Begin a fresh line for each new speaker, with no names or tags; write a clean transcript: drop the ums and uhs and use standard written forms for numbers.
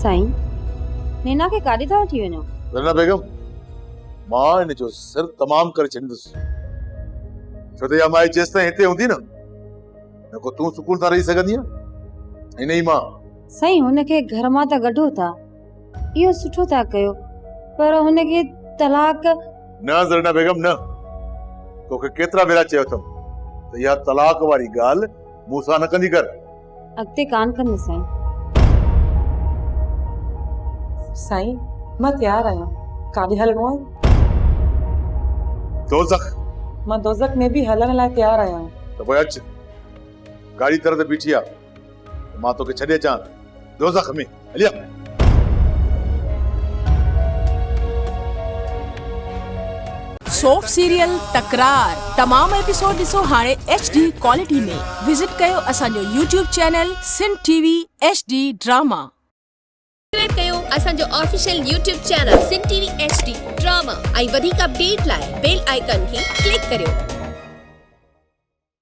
साईं, नैना खे काॾे था वठी वञो?
ज़रना बेगम, मां इन जो सिर तमाम करे छॾींदुसि। छो त इहा माई जेसि ताईं हिते हूंदी न को तूं सुकून सां रही सघंदी आहे। इन ई मां
साईं, हुनखे घर मां त कढो था, इहो सुठो था कयो, पर हुनखे तलाक।
न ज़रना बेगम न, तोखे केतिरा भेरा चयो अथमि त इहा तलाक वारी ॻाल्हि मूं सां न कंदी कर।
अॻिते कान कंदे साईं।
साईं, मां तयार आहियां। काॾे हलणो आहे?
दोज़ख।
मां दोज़ख में बि हलण लाइ तयार आहियां।
त पोइ अच, गाड़ी तरह ते बीठी आहे, मां तोखे छॾे अचां दोज़ख में। हलिया।
सोप सीरियल तकरार तमाम एपिसोड ॾिसो हाणे HD क्वालिटी में। विजिट कयो असांजो YouTube channel Sindh TV HD drama.
Subscribe कयो असांजो official YouTube channel Sindh TV HD drama ऐं वधीक अपडेट लाइ बेल आइकन खे क्लिक करियो।